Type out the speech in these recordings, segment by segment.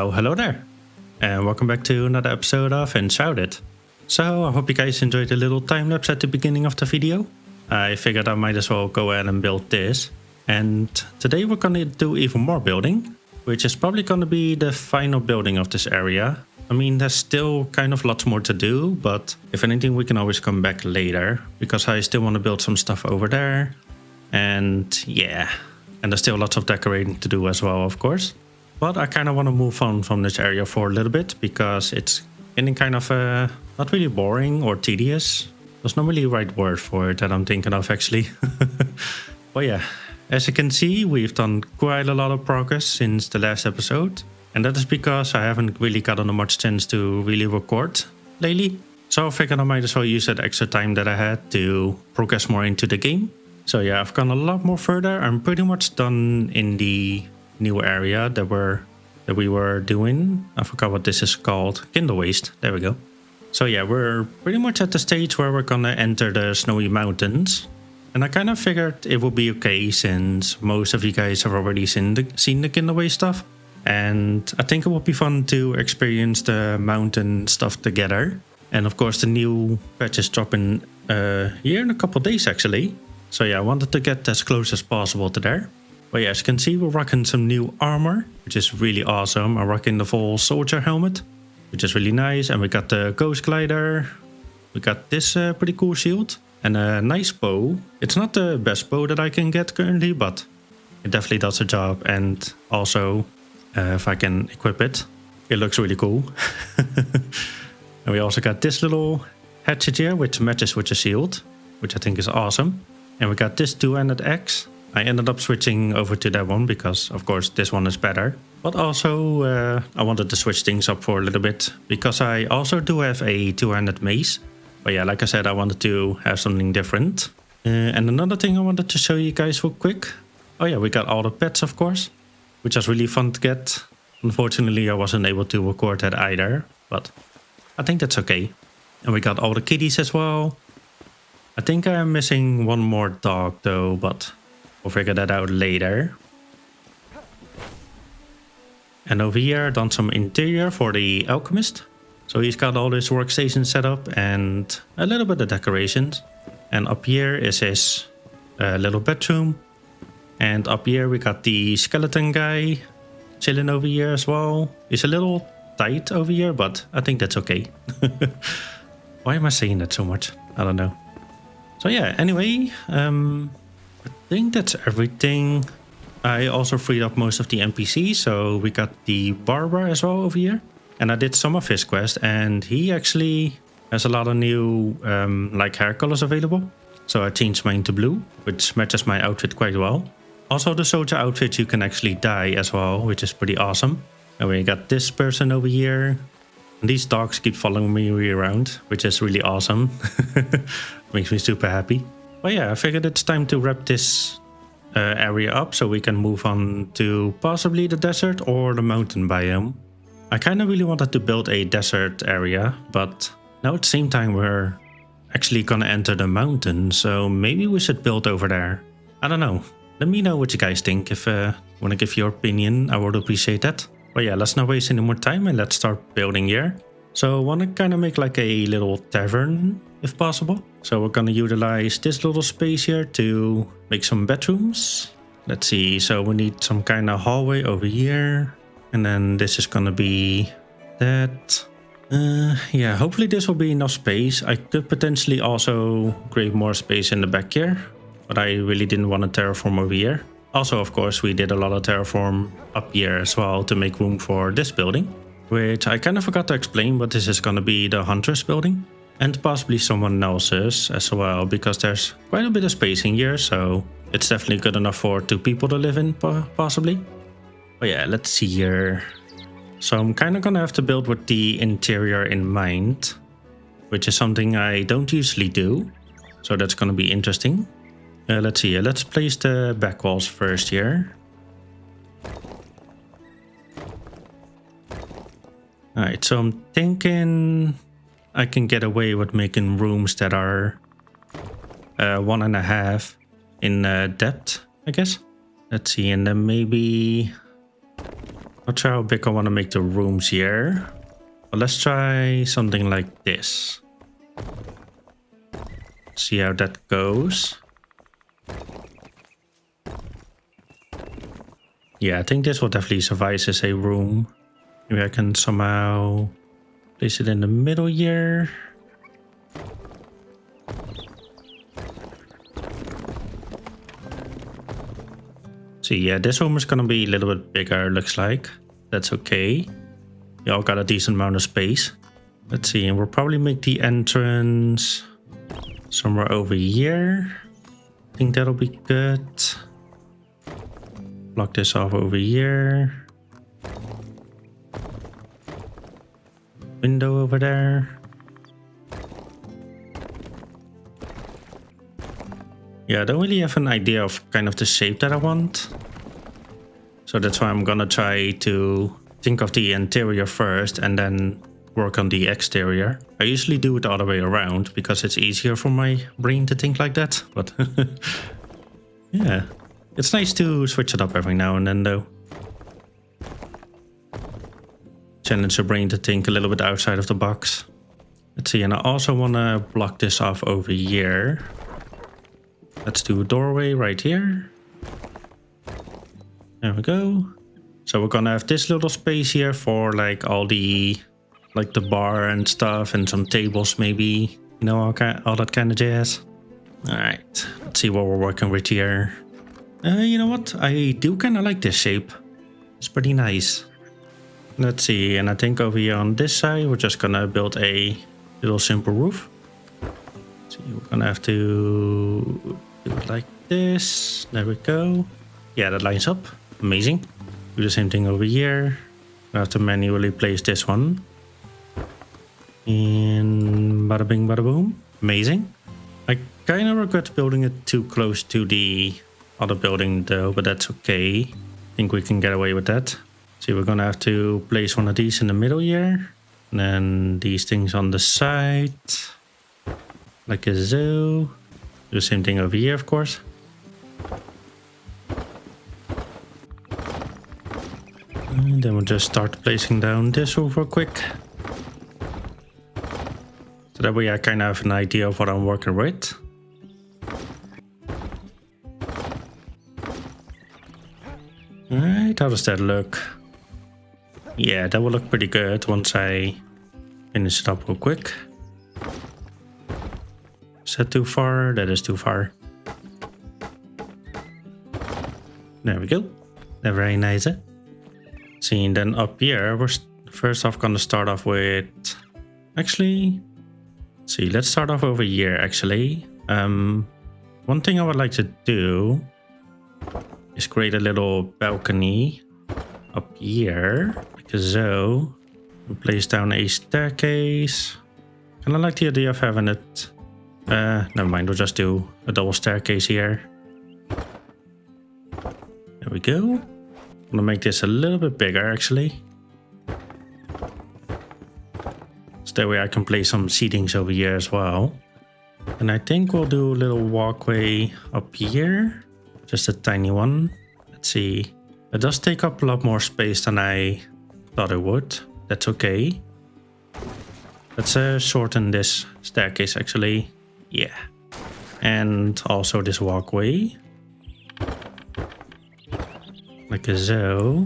So hello there, and welcome back to another episode of Enshrouded. So I hope you guys enjoyed the little time lapse at the beginning of the video. I figured I might as well go ahead and build this. And today we're gonna do even more building, which is probably gonna be the final building of this area. I mean, there's still kind of lots more to do, but if anything we can always come back later, because I still want to build some stuff over there. And yeah, and there's still lots of decorating to do as well, of course. But I kind of want to move on from this area for a little bit, because it's getting kind of not really boring or tedious. There's not really the right word for it that I'm thinking of, actually. But yeah, as you can see, we've done quite a lot of progress since the last episode. And that is because I haven't really gotten much chance to really record lately. So I figured I might as well use that extra time that I had to progress more into the game. So yeah, I've gone a lot more further. I'm pretty much done in the new area that we were doing. I forgot what this is called. Kindle Waste. There we go. So yeah, we're pretty much at the stage where we're gonna enter the snowy mountains. And I kind of figured it would be okay since most of you guys have already seen the Kindle Waste stuff. And I think it would be fun to experience the mountain stuff together. And of course the new patch is dropping here in a couple days actually. So yeah, I wanted to get as close as possible to there. But yeah, as you can see, we're rocking some new armor, which is really awesome. I'm rocking the full soldier helmet, which is really nice. And we got the ghost glider. We got this pretty cool shield and a nice bow. It's not the best bow that I can get currently, but it definitely does the job. And also, if I can equip it, it looks really cool. And we also got this little hatchet here, which matches with the shield, which I think is awesome. And we got this two-handed axe. I ended up switching over to that one because, of course, this one is better. But also, I wanted to switch things up for a little bit because I also do have a two-handed mace. But yeah, like I said, I wanted to have something different. And another thing I wanted to show you guys real quick. Oh yeah, we got all the pets, of course, which was really fun to get. Unfortunately, I wasn't able to record that either, but I think that's okay. And we got all the kitties as well. I think I'm missing one more dog though, but we'll figure that out later. And over here, done some interior for the alchemist. So he's got all his workstation set up and a little bit of decorations. And up here is his little bedroom. And up here we got the skeleton guy chilling over here as well. He's a little tight over here, but I think that's okay. Why am I saying that so much? I don't know. So yeah, anyway, I think that's everything. I also freed up most of the NPCs, so we got the barber as well over here. And I did some of his quests, and he actually has a lot of new like hair colors available. So I changed mine to blue, which matches my outfit quite well. Also the soldier outfit you can actually dye as well, which is pretty awesome. And we got this person over here. And these dogs keep following me around, which is really awesome. Makes me super happy. But yeah, I figured it's time to wrap this area up so we can move on to possibly the desert or the mountain biome. I kind of really wanted to build a desert area, but now at the same time we're actually gonna enter the mountain, so maybe we should build over there. I don't know. Let me know what you guys think. If you want to give your opinion, I would appreciate that. But yeah, let's not waste any more time and let's start building here. So I want to kind of make like a little tavern, if possible. So we're going to utilize this little space here to make some bedrooms. Let's see, so we need some kind of hallway over here. And then this is going to be that. Yeah, hopefully this will be enough space. I could potentially also create more space in the back here, but I really didn't want to terraform over here. Also, of course, we did a lot of terraform up here as well to make room for this building, which I kind of forgot to explain, but this is going to be the hunter's building and possibly someone else's as well, because there's quite a bit of space in here, so it's definitely good enough for 2 people to live in, possibly. But yeah, let's see here. So I'm kind of going to have to build with the interior in mind, which is something I don't usually do, so that's going to be interesting. Let's see here. Let's place the back walls first here. Alright, so I'm thinking I can get away with making rooms that are 1.5 in depth, I guess. Let's see, and then maybe Not sure how big I want to make the rooms here. But let's try something like this. See how that goes. Yeah, I think this will definitely suffice as a room. Maybe I can somehow place it in the middle here. See, yeah, this room is gonna be a little bit bigger, looks like. That's okay. We all got a decent amount of space. Let's see, and we'll probably make the entrance somewhere over here. I think that'll be good. Block this off over here. Window over there. Yeah, I don't really have an idea of kind of the shape that I want. So that's why I'm gonna try to think of the interior first and then work on the exterior. I usually do it the other way around because it's easier for my brain to think like that. But yeah, it's nice to switch it up every now and then though. Challenge your brain to think a little bit outside of the box. Let's see, and I also want to block this off over here. Let's do a doorway right here. There we go. So we're gonna have this little space here for like all the, like the bar and stuff and some tables maybe. You know, all that kind of jazz. All right, let's see what we're working with here. You know what? I do kind of like this shape. It's pretty nice. Let's see, and I think over here on this side, we're just gonna build a little simple roof. So we're gonna have to do it like this. There we go. Yeah, that lines up. Amazing. Do the same thing over here. I have to manually place this one. And bada bing, bada boom. Amazing. I kind of regret building it too close to the other building though, but that's okay. I think we can get away with that. See, we're gonna have to place one of these in the middle here. And then these things on the side. Like a zoo. Do the same thing over here, of course. And then we'll just start placing down this roof real quick. So that way I kind of have an idea of what I'm working with. Alright, how does that look? Yeah, that will look pretty good once I finish it up real quick. Is that too far? That is too far. There we go. They're very nice. See, and then up here, we're first off gonna start off with... Actually, see, let's start off over here, actually. One thing I would like to do is create a little balcony up here. So, we place down a staircase. And I like the idea of having it... never mind, we'll just do a double staircase here. There we go. I'm gonna make this a little bit bigger, actually. So that way I can place some seatings over here as well. And I think we'll do a little walkway up here. Just a tiny one. Let's see. It does take up a lot more space than I thought it would. That's okay. Let's shorten this staircase actually. Yeah. And also this walkway. Like so.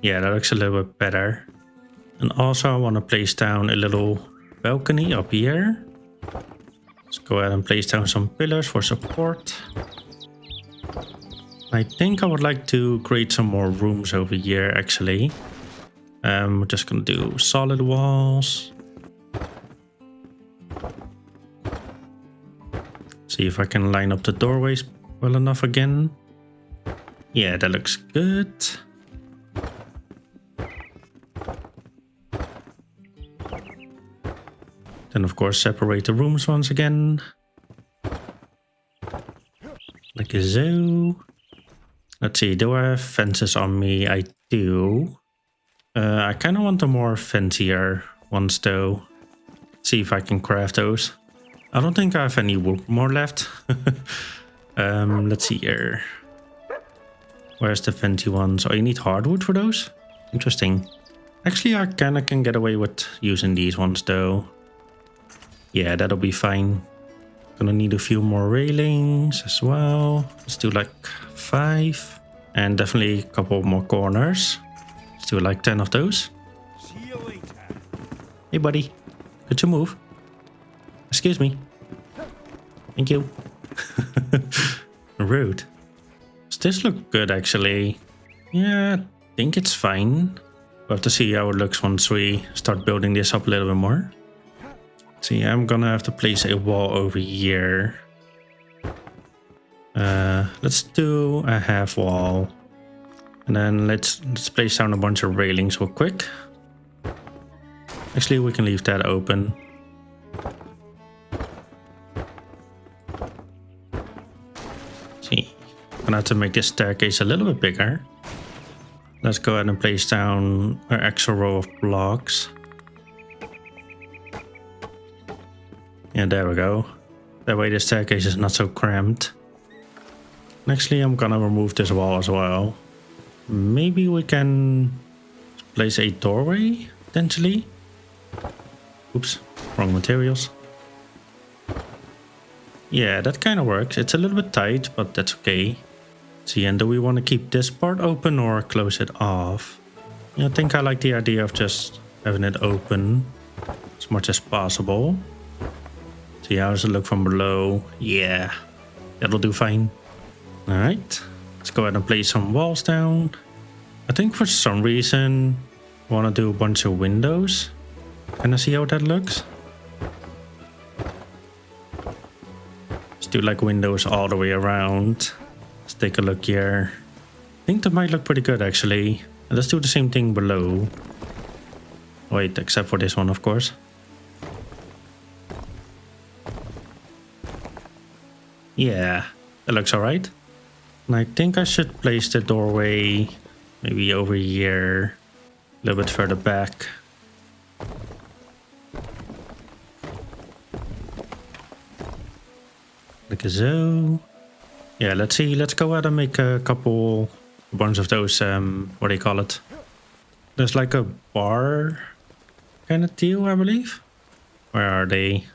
Yeah, that looks a little bit better. And also I want to place down a little balcony up here. Let's go ahead and place down some pillars for support. I think I would like to create some more rooms over here actually. We're just gonna do solid walls. See if I can line up the doorways well enough again. Yeah, that looks good. Then of course separate the rooms once again. Like so. Let's see, do I have fences on me? I do. I kind of want the more fancier ones though. See if I can craft those. I don't think I have any wood more left. Let's see here. Where's the fancy ones? Oh, you need hardwood for those? Interesting. Actually, I kinda can get away with using these ones though. Yeah, that'll be fine. Gonna need a few more railings as well. Let's do like 5. And definitely a couple more corners. Let's do like 10 of those. See you later. Hey buddy, could you move? Excuse me. Thank you. Rude. Does this look good actually? Yeah, I think it's fine. We'll have to see how it looks once we start building this up a little bit more. See, I'm gonna have to place a wall over here. Let's do a half wall. And then let's place down a bunch of railings real quick. Actually, we can leave that open. See, I'm gonna have to make this staircase a little bit bigger. Let's go ahead and place down an extra row of blocks. And there we go. That way the staircase is not so cramped. Actually, I'm gonna remove this wall as well. Maybe we can place a doorway, potentially. Oops, wrong materials. Yeah, that kind of works. It's a little bit tight, but that's okay. See, and do we want to keep this part open or close it off? Yeah, I think I like the idea of just having it open as much as possible. See, how does it look from below? Yeah, that'll do fine. Alright, let's go ahead and place some walls down. I think for some reason I want to do a bunch of windows. Can I see how that looks? Let's do like windows all the way around. Let's take a look here. I think that might look pretty good actually. And let's do the same thing below. Wait, except for this one of course. Yeah, that looks alright. And I think I should place the doorway maybe over here, a little bit further back. Like so. Yeah, let's see. Let's go ahead and make a bunch of those, what do you call it? There's like a bar kind of deal, I believe. Where are they?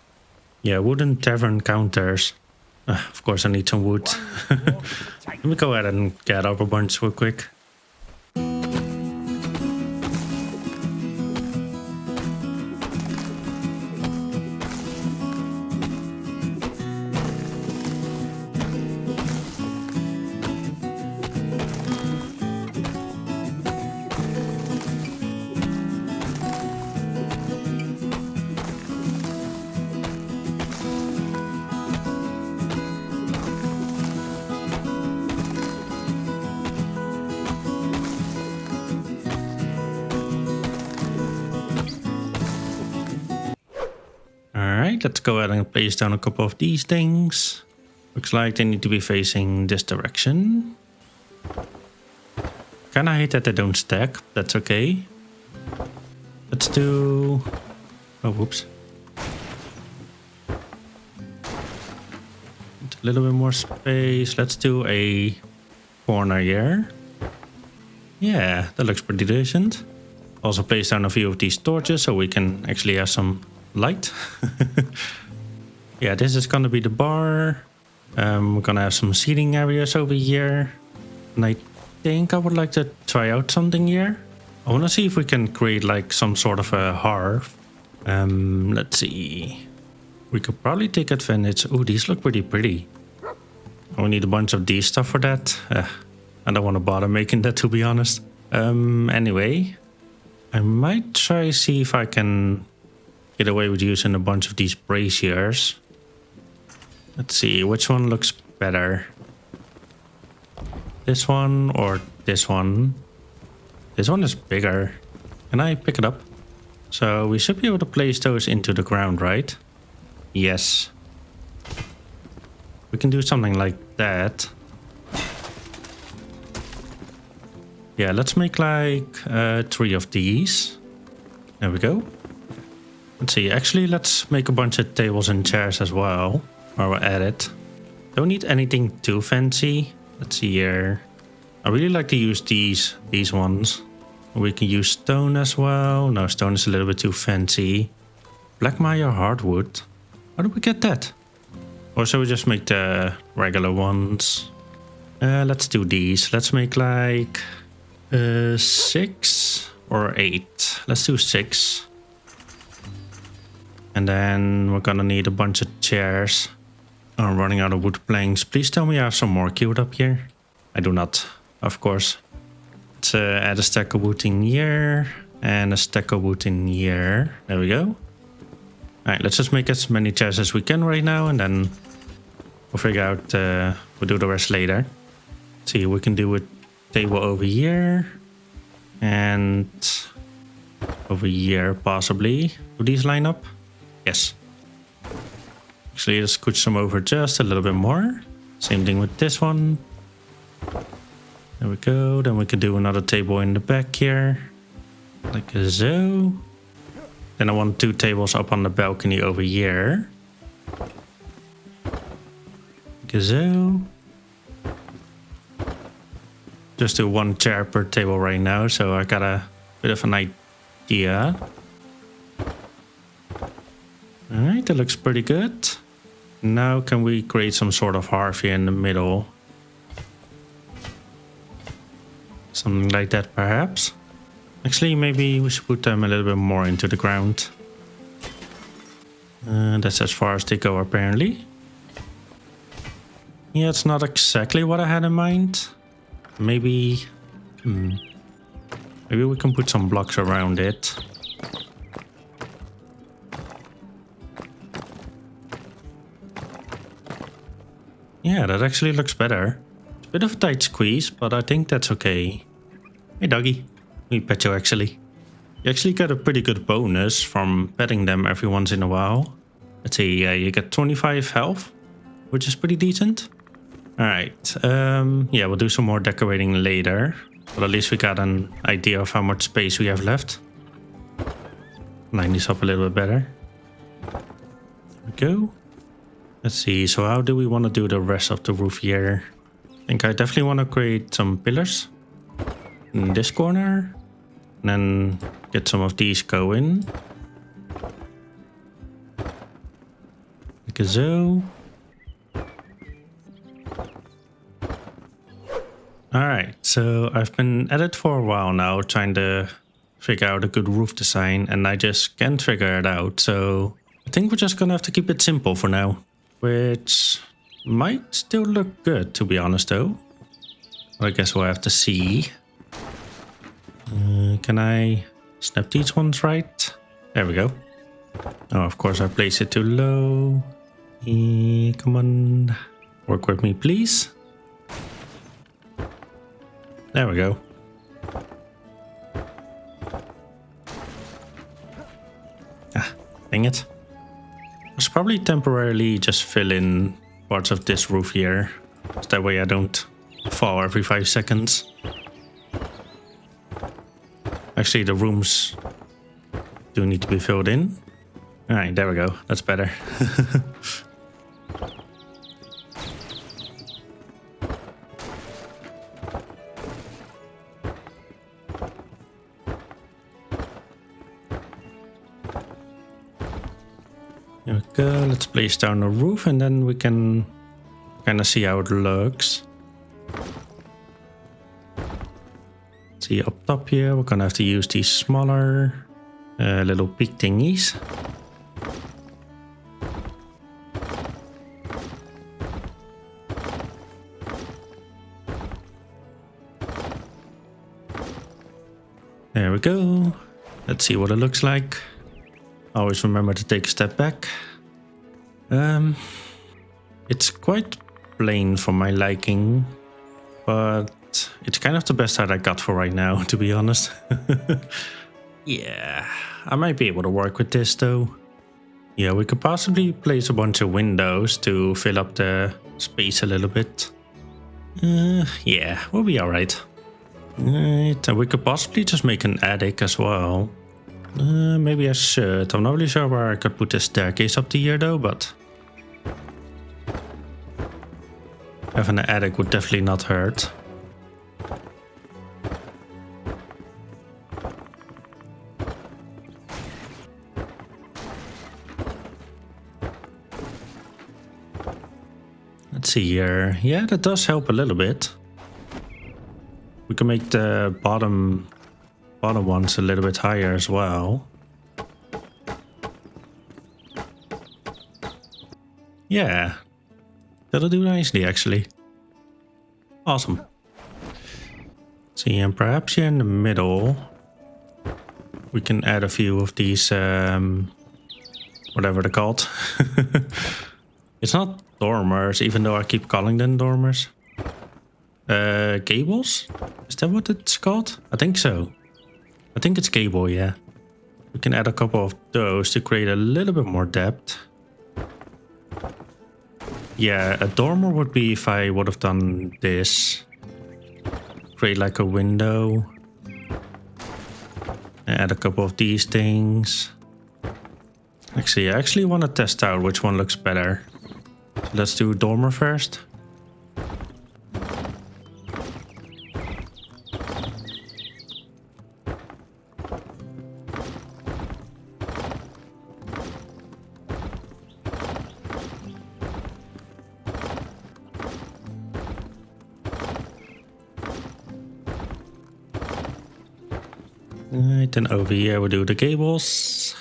Yeah, wooden tavern counters. Of course I need some wood. Let me go ahead and get up a bunch real quick. Alright, let's go ahead and place down a couple of these things. Looks like they need to be facing this direction. Kinda hate that they don't stack, that's okay. Let's do... oh, whoops. A little bit more space. Let's do a corner here. Yeah, that looks pretty decent. Also place down a few of these torches so we can actually have some light. Yeah, this is gonna be the bar. We're gonna have some seating areas over here. And I think I would like to try out something here. I wanna see if we can create like some sort of a hearth. Let's see. We could probably take advantage. Oh, these look pretty. We need a bunch of these stuff for that. I don't want to bother making that, to be honest. Anyway, I might try see if I can get away with using a bunch of these braziers. Let's see, which one looks better? This one or this one? This one is bigger. Can I pick it up? So we should be able to place those into the ground, right? Yes. We can do something like that. Yeah, let's make like 3 of these. There we go. Let's see, actually let's make a bunch of tables and chairs as well. While we're at it. Don't need anything too fancy. Let's see here. I really like to use these ones. We can use stone as well. No, stone is a little bit too fancy. Black Maya hardwood. How do we get that? Or shall we just make the regular ones? Let's do these. Let's make like 6 or 8. Let's do 6. And then we're gonna need a bunch of chairs. Oh, I'm running out of wood planks. Please tell me I have some more queued up here. I do not, of course. Let's add a stack of wood in here. And a stack of wood in here. There we go. Alright, let's just make as many chairs as we can right now. And then we'll figure out, we'll do the rest later. See, we can do a table over here. And over here, possibly. Do these line up? Yes. Actually, let's scooch some over just a little bit more. Same thing with this one. There we go. Then we can do another table in the back here. Like so. Then I want 2 tables up on the balcony over here. Like so. Just do 1 chair per table right now, so I got a bit of an idea. Alright, that looks pretty good. Now can we create some sort of hearth here in the middle? Something like that perhaps. Actually, maybe we should put them a little bit more into the ground. That's as far as they go apparently. Yeah, it's not exactly what I had in mind. Maybe... maybe we can put some blocks around it. Yeah, that actually looks better. It's a bit of a tight squeeze, but I think that's okay. Hey doggy, we pet you actually. You actually get a pretty good bonus from petting them every once in a while. Let's see, you get 25 health, which is pretty decent. Alright, yeah, we'll do some more decorating later. But at least we got an idea of how much space we have left. Line this up a little bit better. There we go. Let's see, so how do we want to do the rest of the roof here? I think I definitely want to create some pillars in this corner. And then get some of these going. Like so. Alright, so I've been at it for a while now trying to figure out a good roof design and I just can't figure it out. So I think we're just gonna have to keep it simple for now. Which might still look good, to be honest, though. But I guess we'll have to see. Can I snap these ones right? There we go. Oh, of course, I placed it too low. Come on. Work with me, please. There we go. Ah, dang it. I should probably temporarily just fill in parts of this roof here. So that way I don't fall every 5 seconds. Actually, the rooms do need to be filled in. Alright, there we go. That's better. There we go, let's place down the roof and then we can kind of see how it looks. See up top here, we're gonna have to use these smaller little peak thingies. There we go. Let's see what it looks like. Always remember to take a step back. It's quite plain for my liking, but it's kind of the best that I got for right now, to be honest. Yeah, I might be able to work with this though. Yeah, we could possibly place a bunch of windows to fill up the space a little bit. Yeah, we'll be alright. Right, we could possibly just make an attic as well. Maybe I should. I'm not really sure where I could put the staircase up to here though, but having an attic would definitely not hurt. Let's see here. Yeah, that does help a little bit. We can make the bottom ones a little bit higher as well. Yeah, that'll do nicely actually. Awesome. See, and perhaps here in the middle, we can add a few of these, whatever they're called. It's not dormers, even though I keep calling them dormers. Gables? Is that what it's called? I think so. I think it's gable, yeah. We can add a couple of those to create a little bit more depth. Yeah, a dormer would be if I would have done this. Create like a window. Add a couple of these things. Actually, I actually want to test out which one looks better. So let's do dormer first. Right, then over here we'll do the gables.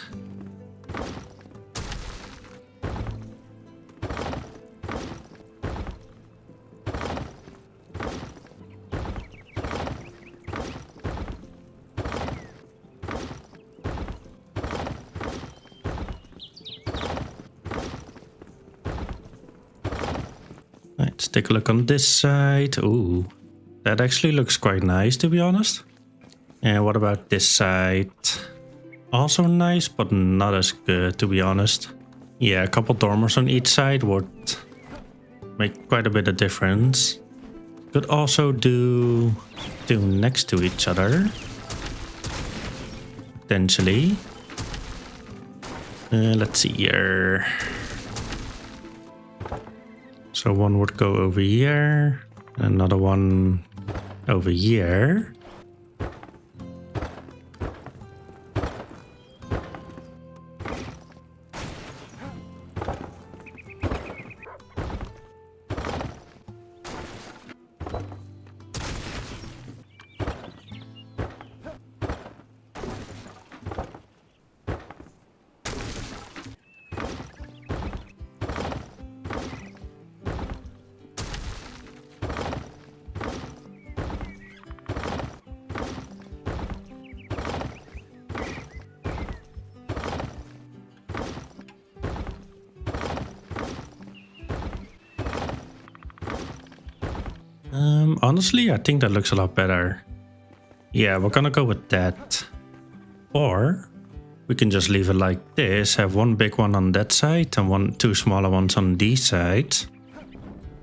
Let's take a look on this side. Ooh, that actually looks quite nice, to be honest. And what about this side? Also nice, but not as good, to be honest. Yeah, a couple dormers on each side would make quite a bit of difference. Could also do two next to each other, potentially. Let's see here. So one would go over here, another one over here. Honestly, I think that looks a lot better. Yeah, we're gonna go with that. Or we can just leave it like this, have one big one on that side and two smaller ones on these sides.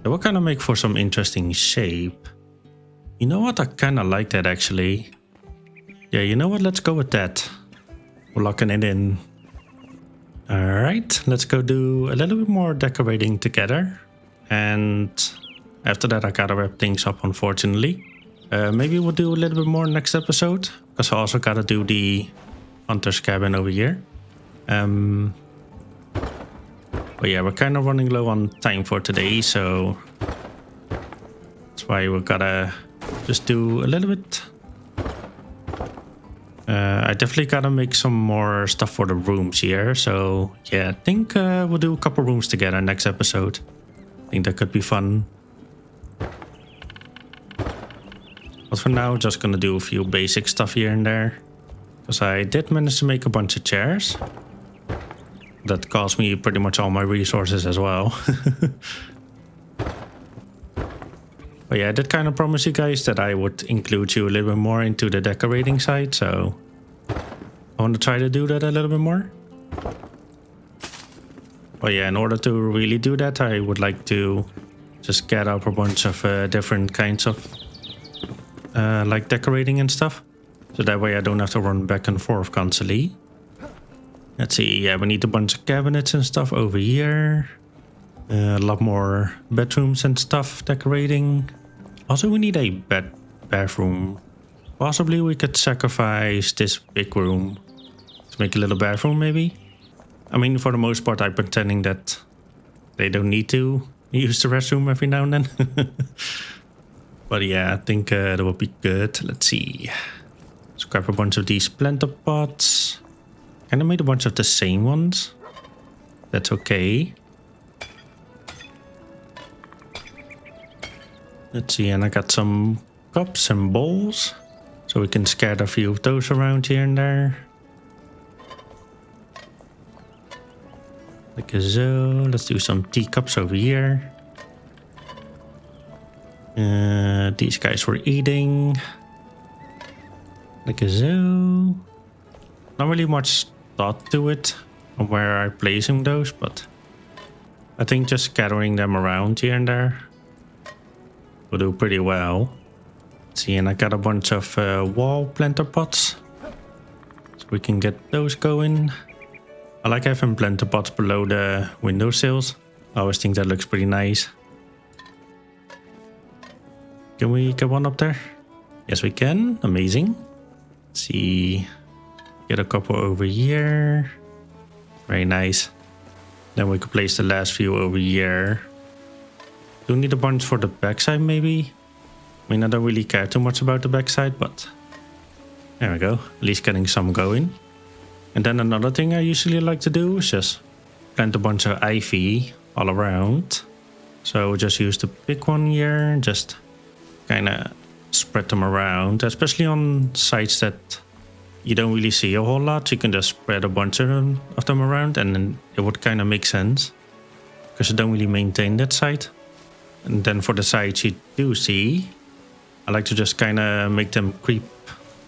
That will kind of make for some interesting shape. You know what? I kind of like that actually. Yeah, you know what? Let's go with that. We're locking it in. Alright, let's go do a little bit more decorating together. And after that, I gotta wrap things up, unfortunately. Maybe we'll do a little bit more next episode, because I also gotta do the hunter's cabin over here. But yeah, we're kind of running low on time for today, so that's why we gotta just do a little bit. I definitely gotta make some more stuff for the rooms here, so yeah, I think we'll do a couple rooms together next episode. I think that could be fun. But for now, just gonna do a few basic stuff here and there. Because I did manage to make a bunch of chairs. That cost me pretty much all my resources as well. But yeah, I did kind of promise you guys that I would include you a little bit more into the decorating side. So I want to try to do that a little bit more. But yeah, in order to really do that, I would like to just get up a bunch of different kinds of like decorating and stuff, so that way I don't have to run back and forth constantly. Let's see, yeah, we need a bunch of cabinets and stuff over here. A lot more bedrooms and stuff decorating. Also, we need a bathroom. Possibly we could sacrifice this big room to make a little bathroom, maybe. I mean, for the most part, I'm pretending that they don't need to use the restroom every now and then. But yeah, I think that would be good. Let's see. Let's grab a bunch of these planter pots. Kind of made a bunch of the same ones. That's okay. Let's see, and I got some cups and bowls. So we can scatter a few of those around here and there. Like so. Let's do some teacups over here. These guys were eating. Like so. Not really much thought to it on where I'm placing those, but I think just scattering them around here and there will do pretty well. See, and I got a bunch of wall planter pots, so we can get those going. I like having planter pots below the windowsills. I always think that looks pretty nice. Can we get one up there? Yes, we can. Amazing. Let's see, get a couple over here. Very nice. Then we could place the last few over here. Do need a bunch for the backside maybe? I mean, I don't really care too much about the backside, but there we go. At least getting some going. And then another thing I usually like to do is just plant a bunch of ivy all around. So just use the big one here, just kind of spread them around, especially on sites that you don't really see a whole lot. You can just spread a bunch of them around, and then it would kind of make sense because you don't really maintain that site. And then for the sites you do see, I like to just kind of make them creep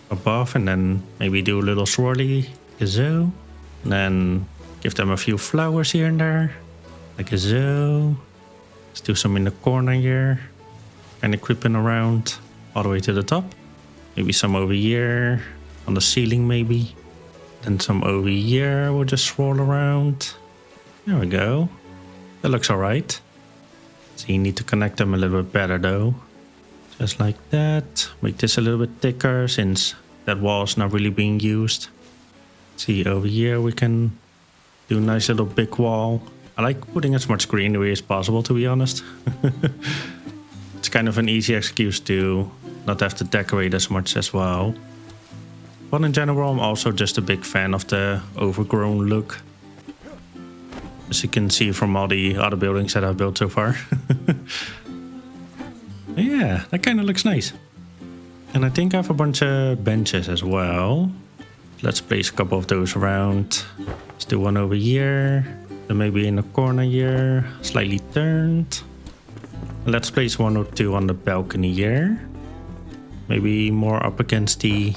above and then maybe do a little swirly, like so. And then give them a few flowers here and there, like so. Let's do some in the corner here, kind of creeping around all the way to the top. Maybe some over here, on the ceiling maybe. Then some over here, we'll just swirl around. There we go. That looks alright. So you need to connect them a little bit better though. Just like that. Make this a little bit thicker since that wall is not really being used. See, over here we can do a nice little big wall. I like putting as much greenery as possible, to be honest. It's kind of an easy excuse to not have to decorate as much as well. But in general, I'm also just a big fan of the overgrown look. As you can see from all the other buildings that I've built so far. Yeah, that kind of looks nice. And I think I have a bunch of benches as well. Let's place a couple of those around. Let's do one over here. Then maybe in the corner here, slightly turned. Let's place one or two on the balcony here. Maybe more up against the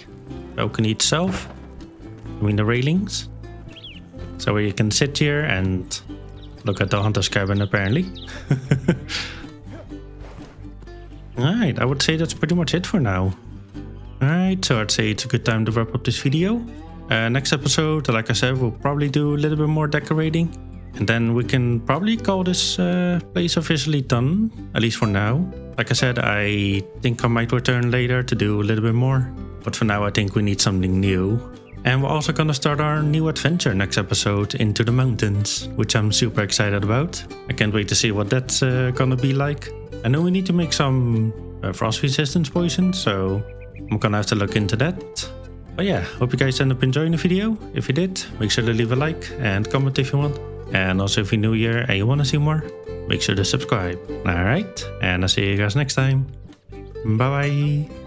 balcony itself. I mean the railings. So where you can sit here and look at the hunter's cabin apparently. Alright, I would say that's pretty much it for now. Alright, so I'd say it's a good time to wrap up this video. Next episode, like I said, we'll probably do a little bit more decorating. And then we can probably call this place officially done, at least for now. Like I said, I think I might return later to do a little bit more. But for now, I think we need something new. And we're also gonna start our new adventure next episode, Into the Mountains, which I'm super excited about. I can't wait to see what that's gonna be like. I know we need to make some frost resistance potions, so I'm gonna have to look into that. But yeah, hope you guys end up enjoying the video. If you did, make sure to leave a like and comment if you want. And also if you're new here and you want to see more, make sure to subscribe. Alright, and I'll see you guys next time. Bye bye.